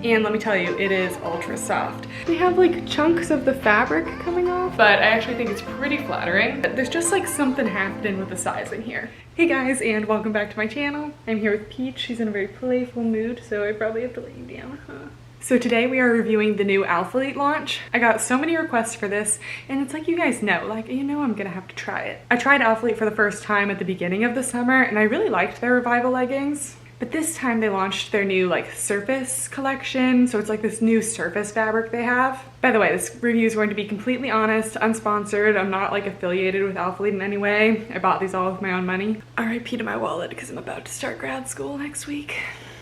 and let me tell you, it is ultra soft. They have like chunks of the fabric coming off, but I actually think it's pretty flattering. There's just like something happening with the sizing here. Hey guys, and welcome back to my channel. I'm here with Peach. She's in a very playful mood, so I probably have to let you down, huh? So today we are reviewing the new Alphalete launch. I got so many requests for this, and it's like, you guys know, like, you know I'm gonna have to try it. I tried Alphalete for the first time at the beginning of the summer, and I really liked their Revival leggings. But this time they launched their new like surface collection. So it's like this new surface fabric they have. By the way, this review is going to be completely honest, unsponsored. I'm not like affiliated with Alphalete in any way. I bought these all with my own money. RIP to my wallet because I'm about to start grad school next week.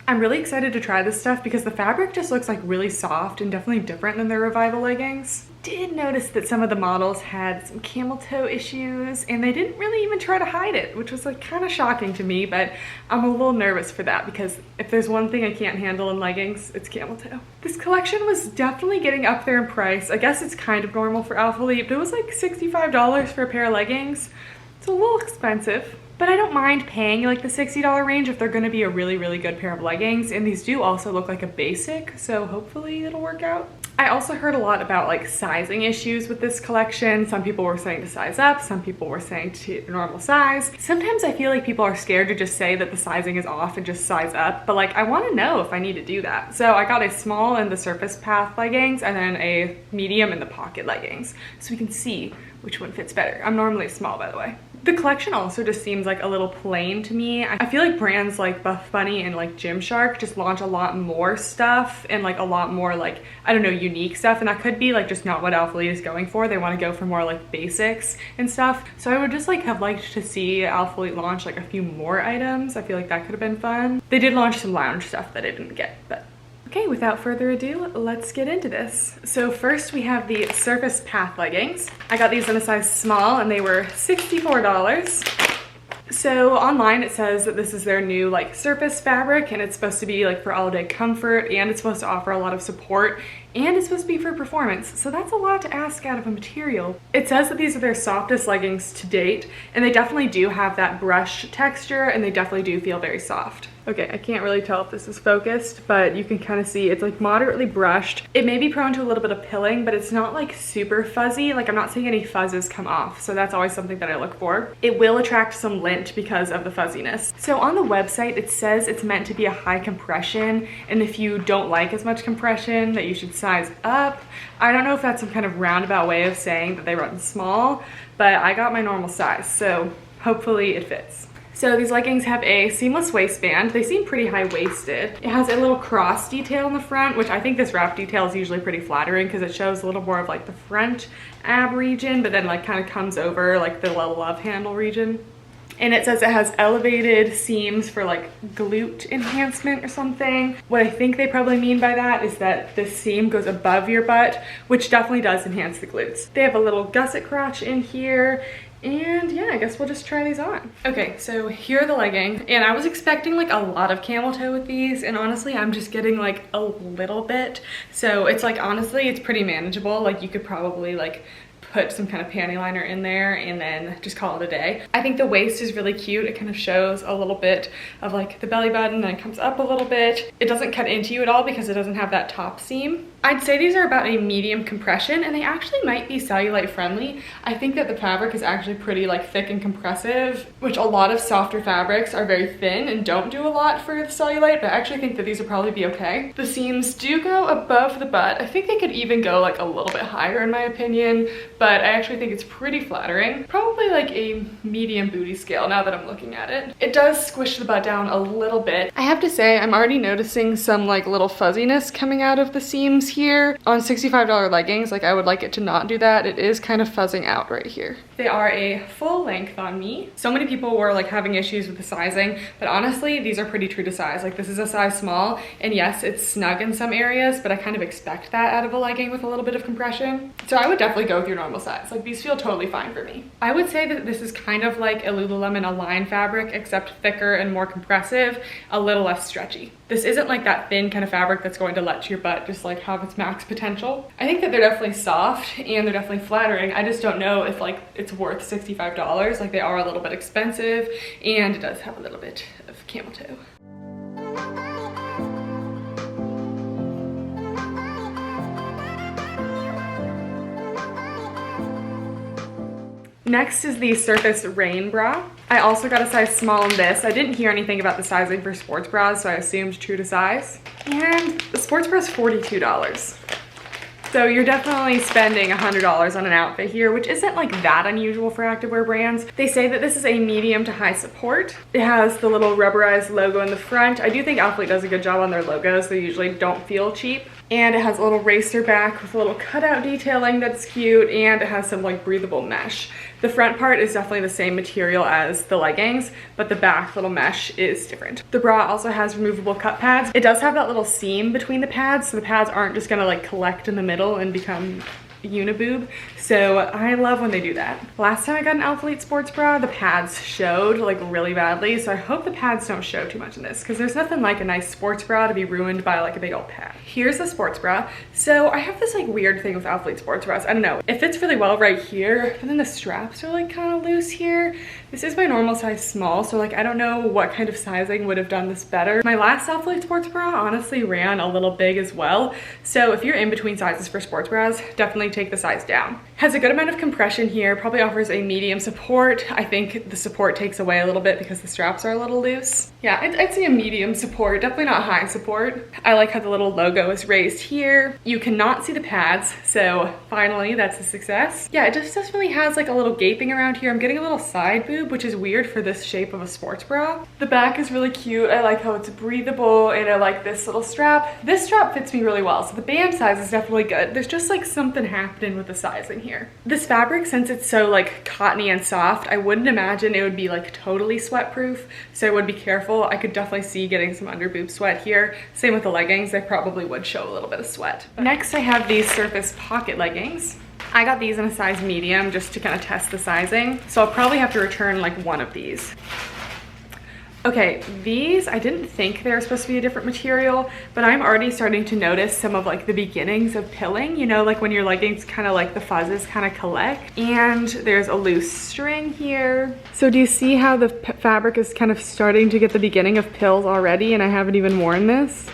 I'm really excited to try this stuff because the fabric just looks like really soft and definitely different than their Revival leggings. Did notice that some of the models had some camel toe issues and they didn't really even try to hide it, which was like kind of shocking to me, but I'm a little nervous for that because if there's one thing I can't handle in leggings, it's camel toe. This collection was definitely getting up there in price. I guess it's kind of normal for Alphalete, but it was like $65 for a pair of leggings. It's a little expensive. But I don't mind paying like the $60 range if they're gonna be a really, really good pair of leggings. And these do also look like a basic, so hopefully it'll work out. I also heard a lot about like sizing issues with this collection. Some people were saying to size up, some people were saying to normal size. Sometimes I feel like people are scared to just say that the sizing is off and just size up, but like I wanna know if I need to do that. So I got a small in the Surface Path leggings and then a medium in the pocket leggings. So we can see which one fits better. I'm normally small, by the way. The collection also just seems like a little plain to me. I feel like brands like Buff Bunny and like Gymshark just launch a lot more stuff and like a lot more like, I don't know, unique stuff. And that could be like just not what Alphalete is going for. They want to go for more like basics and stuff. So I would just like have liked to see Alphalete launch like a few more items. I feel like that could have been fun. They did launch some lounge stuff that I didn't get, but okay, without further ado, let's get into this. So first we have the Surface Path leggings. I got these in a size small and they were $64. So online it says that this is their new like surface fabric and it's supposed to be like for all day comfort and it's supposed to offer a lot of support and it's supposed to be for performance. So that's a lot to ask out of a material. It says that these are their softest leggings to date and they definitely do have that brush texture and they definitely do feel very soft. Okay, I can't really tell if this is focused, but you can kind of see it's like moderately brushed. It may be prone to a little bit of pilling, but it's not like super fuzzy. Like I'm not seeing any fuzzes come off. So that's always something that I look for. It will attract some lint because of the fuzziness. So on the website, it says it's meant to be a high compression. And if you don't like as much compression, that you should size up. I don't know if that's some kind of roundabout way of saying that they run small, but I got my normal size. So hopefully it fits. So these leggings have a seamless waistband. They seem pretty high-waisted. It has a little cross detail in the front, which I think this wrap detail is usually pretty flattering because it shows a little more of like the front ab region, but then like kind of comes over like the little love handle region. And it says it has elevated seams for like glute enhancement or something. What I think they probably mean by that is that this seam goes above your butt, which definitely does enhance the glutes. They have a little gusset crotch in here. And yeah, I guess we'll just try these on. Okay, so here are the leggings. And I was expecting like a lot of camel toe with these. And honestly, I'm just getting like a little bit. So it's like, honestly, it's pretty manageable. Like you could probably like put some kind of panty liner in there and then just call it a day. I think the waist is really cute. It kind of shows a little bit of like the belly button and it comes up a little bit. It doesn't cut into you at all because it doesn't have that top seam. I'd say these are about a medium compression and they actually might be cellulite friendly. I think that the fabric is actually pretty like thick and compressive, which a lot of softer fabrics are very thin and don't do a lot for the cellulite, but I actually think that these will probably be okay. The seams do go above the butt. I think they could even go like a little bit higher in my opinion, but I actually think it's pretty flattering. Probably like a medium booty scale now that I'm looking at it. It does squish the butt down a little bit. I have to say I'm already noticing some like little fuzziness coming out of the seams here. On $65 leggings, like I would like it to not do that. It is kind of fuzzing out right here. They are a full length on me. So many people were like having issues with the sizing, but honestly, these are pretty true to size. Like this is a size small, and yes, it's snug in some areas, but I kind of expect that out of a legging with a little bit of compression. So I would definitely go with your normal size. Like these feel totally fine for me. I would say that this is kind of like a Lululemon Align fabric, except thicker and more compressive, a little less stretchy. This isn't like that thin kind of fabric that's going to let your butt just like have its max potential. I think that they're definitely soft and they're definitely flattering. I just don't know if like it's worth $65. Like they are a little bit expensive and it does have a little bit of camel toe. Next is the Circus Rain Bra. I also got a size small in this. I didn't hear anything about the sizing for sports bras, so I assumed true to size. And the sports bra is $42. So you're definitely spending $100 on an outfit here, which isn't like that unusual for activewear brands. They say that this is a medium to high support. It has the little rubberized logo in the front. I do think Alphalete does a good job on their logos. They usually don't feel cheap. And it has a little racer back with a little cutout detailing that's cute, and it has some like breathable mesh. The front part is definitely the same material as the leggings, but the back little mesh is different. The bra also has removable cup pads. It does have that little seam between the pads, so the pads aren't just gonna like collect in the middle and become uniboob. So I love when they do that. Last time I got an Alphalete sports bra, the pads showed like really badly, so I hope the pads don't show too much in this, because there's nothing like a nice sports bra to be ruined by like a big old pad. Here's the sports bra. So I have this like weird thing with Alphalete sports bras. I don't know, it fits really well right here, but then the straps are like kind of loose here. This is my normal size small, so like I don't know what kind of sizing would have done this better. My last Alphalete sports bra honestly ran a little big as well, so if you're in between sizes for sports bras, definitely take the size down. Has a good amount of compression here, probably offers a medium support. I think the support takes away a little bit because the straps are a little loose. Yeah, I'd say a medium support, definitely not high support. I like how the little logo is raised here. You cannot see the pads, so finally that's a success. Yeah, it just definitely has like a little gaping around here. I'm getting a little side boob, which is weird for this shape of a sports bra. The back is really cute. I like how it's breathable, and I like this little strap. This strap fits me really well, so the band size is definitely good. There's just like something happening with the sizing here. This fabric, since it's so like cottony and soft, I wouldn't imagine it would be like totally sweat proof, so I would be careful. I could definitely see getting some under boob sweat here. Same with the leggings, they probably would show a little bit of sweat. Next I have these Surface pocket leggings. I got these in a size medium just to kind of test the sizing, so I'll probably have to return like one of these. Okay, these, I didn't think they were supposed to be a different material, but I'm already starting to notice some of like the beginnings of pilling, you know, like when your leggings kind of like the fuzzes kind of collect. And there's a loose string here. So do you see how the fabric is kind of starting to get the beginning of pills already, and I haven't even worn this?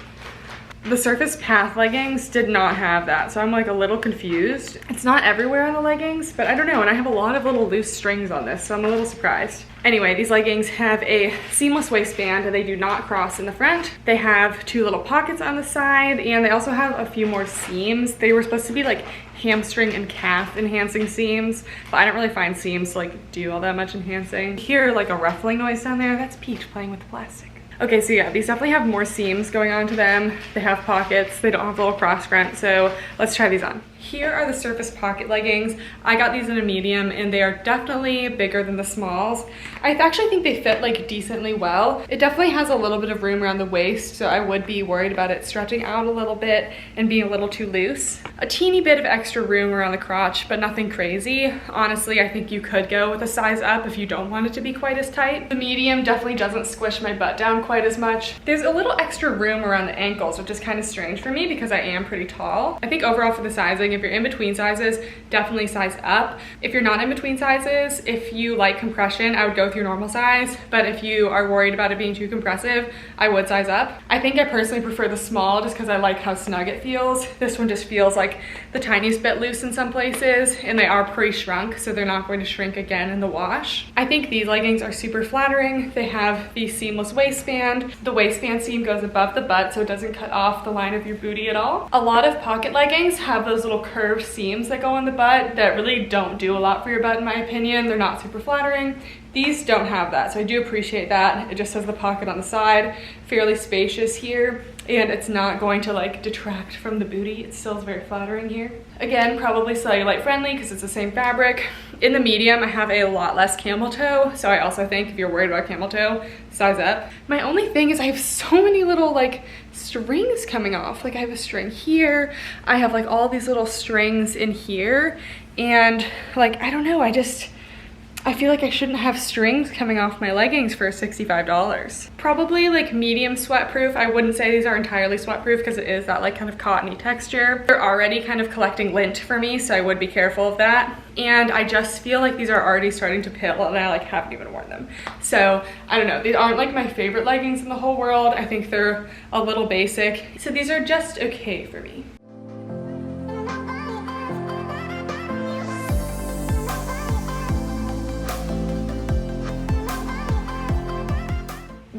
The Surface Path leggings did not have that, so I'm like a little confused. It's not everywhere on the leggings, but I don't know, and I have a lot of little loose strings on this, so I'm a little surprised. Anyway, these leggings have a seamless waistband, and they do not cross in the front. They have two little pockets on the side, and they also have a few more seams. They were supposed to be like hamstring and calf enhancing seams, but I don't really find seams to like do all that much enhancing. Hear like a ruffling noise down there? That's Peach playing with the plastic. Okay, so yeah, these definitely have more seams going on to them. They have pockets, they don't have a little cross front, so let's try these on. Here are the Surface pocket leggings. I got these in a medium, and they are definitely bigger than the smalls. I actually think they fit like decently well. It definitely has a little bit of room around the waist, so I would be worried about it stretching out a little bit and being a little too loose. A teeny bit of extra room around the crotch, but nothing crazy. Honestly, I think you could go with a size up if you don't want it to be quite as tight. The medium definitely doesn't squish my butt down quite as much. There's a little extra room around the ankles, which is kind of strange for me because I am pretty tall. I think overall for the sizing, if you're in between sizes, definitely size up. If you're not in between sizes, if you like compression, I would go with your normal size, but if you are worried about it being too compressive, I would size up. I think I personally prefer the small just because I like how snug it feels. This one just feels like the tiniest bit loose in some places, and they are pre-shrunk, so they're not going to shrink again in the wash. I think these leggings are super flattering. They have the seamless waistband. The waistband seam goes above the butt, so it doesn't cut off the line of your booty at all. A lot of pocket leggings have those little curved seams that go on the butt that really don't do a lot for your butt in my opinion. They're not super flattering. These don't have that, so I do appreciate that. It just has the pocket on the side, fairly spacious here, and it's not going to like detract from the booty. It still is very flattering here. Again, probably cellulite friendly because it's the same fabric. In the medium, I have a lot less camel toe, so I also think if you're worried about camel toe, size up. My only thing is I have so many little like strings coming off. Like I have a string here, I have like all these little strings in here, and like I don't know, I feel like I shouldn't have strings coming off my leggings for $65. Probably like medium sweat proof. I wouldn't say these are entirely sweat proof because it is that like kind of cottony texture. They're already kind of collecting lint for me, so I would be careful of that. And I just feel like these are already starting to pill, and I like haven't even worn them. So I don't know, these aren't like my favorite leggings in the whole world. I think they're a little basic. So these are just okay for me.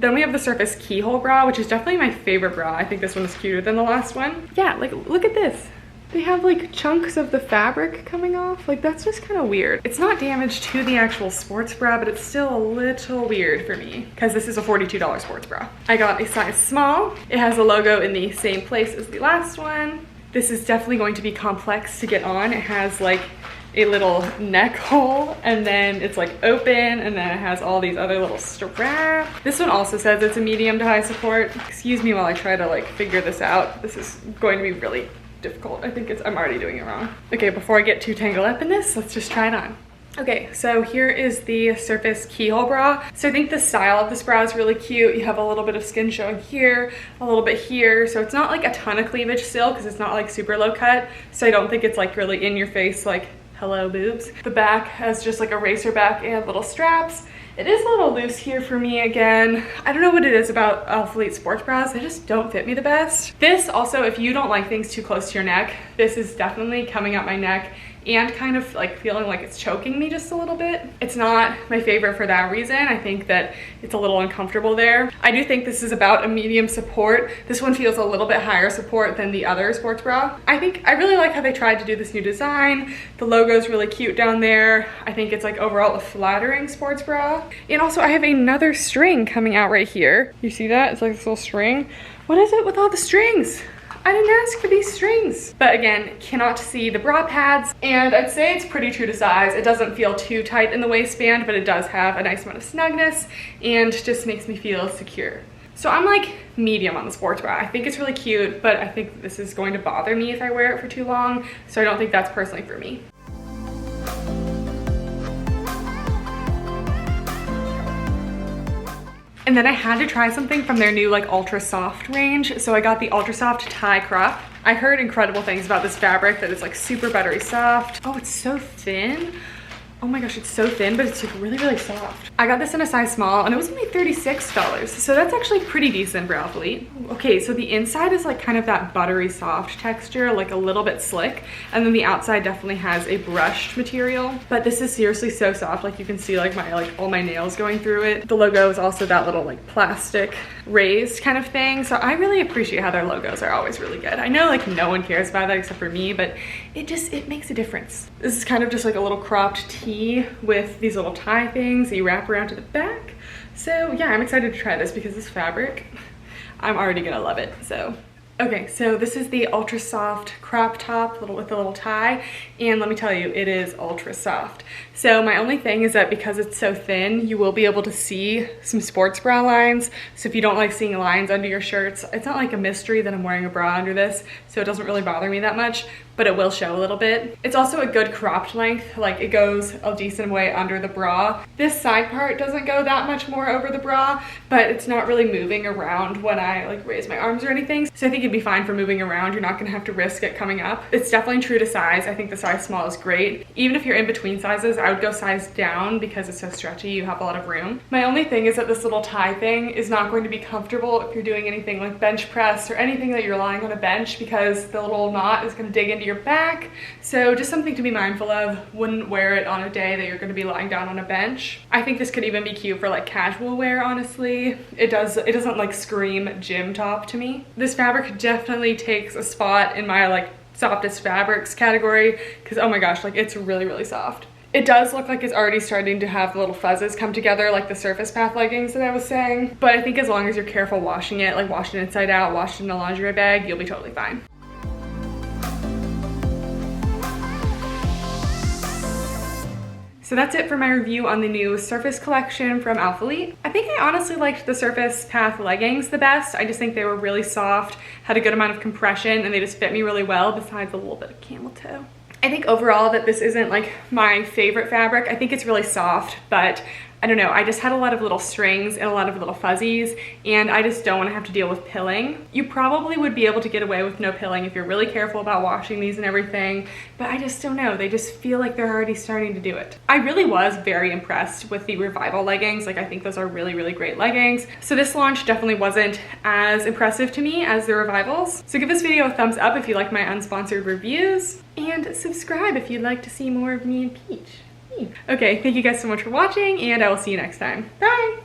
Then we have the Circus Keyhole Bra, which is definitely my favorite bra. I think this one is cuter than the last one. Yeah, like look at this. They have like chunks of the fabric coming off. Like that's just kind of weird. It's not damage to the actual sports bra, but it's still a little weird for me because this is a $42 sports bra. I got a size small. It has a logo in the same place as the last one. This is definitely going to be complex to get on. It has like a little neck hole and then it's like open and then it has all these other little straps. This one also says it's a medium to high support. Excuse me while I try to like figure this out. This is going to be really difficult. I think I'm already doing it wrong. Okay, before I get too tangled up in this, let's just try it on. Okay, so here is the Circus Keyhole Bra. So I think the style of this bra is really cute. You have a little bit of skin showing here, a little bit here. So it's not like a ton of cleavage still because it's not like super low cut. So I don't think it's like really in your face like hello boobs. The back has just like a racer back and little straps. It is a little loose here for me again. I don't know what it is about Alphalete sports bras. They just don't fit me the best. This also, if you don't like things too close to your neck, this is definitely coming up my neck and kind of like feeling like it's choking me just a little bit. It's not my favorite for that reason. I think that it's a little uncomfortable there. I do think this is about a medium support. This one feels a little bit higher support than the other sports bra. I really like how they tried to do this new design. The logo is really cute down there. I think it's like overall a flattering sports bra. And also I have another string coming out right here. You see that? It's like this little string. What is it with all the strings? I didn't ask for these strings. But again, cannot see the bra pads. And I'd say it's pretty true to size. It doesn't feel too tight in the waistband, but it does have a nice amount of snugness and just makes me feel secure. So I'm like medium on the sports bra. I think it's really cute, but I think this is going to bother me if I wear it for too long. So I don't think that's personally for me. And then I had to try something from their new like ultra soft range. So I got the ultra soft tie crop. I heard incredible things about this fabric, that it's like super buttery soft. Oh, it's so thin. Oh my gosh, it's so thin, but it's like really, really soft. I got this in a size small and it was only $36. So that's actually pretty decent for Alphalete. Okay, so the inside is like kind of that buttery soft texture, like a little bit slick. And then the outside definitely has a brushed material. But this is seriously so soft. Like you can see like all my nails going through it. The logo is also that little like plastic raised kind of thing. So I really appreciate how their logos are always really good. I know like no one cares about that except for me, but it makes a difference. This is kind of just like a little cropped tee with these little tie things that you wrap around to the back. So yeah, I'm excited to try this because this fabric, I'm already gonna love it. So okay, so this is the ultra soft crop top with a little tie, and let me tell you, it is ultra soft. So my only thing is that because it's so thin, you will be able to see some sports bra lines. So if you don't like seeing lines under your shirts, it's not like a mystery that I'm wearing a bra under this, so it doesn't really bother me that much, but it will show a little bit. It's also a good cropped length, like it goes a decent way under the bra. This side part doesn't go that much more over the bra, but it's not really moving around when I like raise my arms or anything. So I think it'd be fine for moving around. You're not gonna have to risk it coming up. It's definitely true to size. I think the size small is great. Even if you're in between sizes, I would go size down because it's so stretchy, you have a lot of room. My only thing is that this little tie thing is not going to be comfortable if you're doing anything like bench press or anything that you're lying on a bench, because the little knot is gonna dig into your back. So just something to be mindful of. Wouldn't wear it on a day that you're gonna be lying down on a bench. I think this could even be cute for like casual wear, honestly. It doesn't like scream gym top to me. This fabric definitely takes a spot in my like softest fabrics category because oh my gosh, like it's really, really soft. It does look like it's already starting to have the little fuzzes come together like the Surface Path leggings that I was saying. But I think as long as you're careful washing it, like wash it inside out, wash it in a lingerie bag, you'll be totally fine. So that's it for my review on the new Surface collection from Alphalete. I think I honestly liked the Surface Path leggings the best. I just think they were really soft, had a good amount of compression, and they just fit me really well, besides a little bit of camel toe. I think overall that this isn't like my favorite fabric. I think it's really soft, but I don't know, I just had a lot of little strings and a lot of little fuzzies, and I just don't want to have to deal with pilling. You probably would be able to get away with no pilling if you're really careful about washing these and everything, but I just don't know. They just feel like they're already starting to do it. I really was very impressed with the Revival leggings. Like I think those are really, really great leggings. So this launch definitely wasn't as impressive to me as the Revivals. So give this video a thumbs up if you like my unsponsored reviews, and subscribe if you'd like to see more of me and Peach. Okay, thank you guys so much for watching, and I will see you next time. Bye!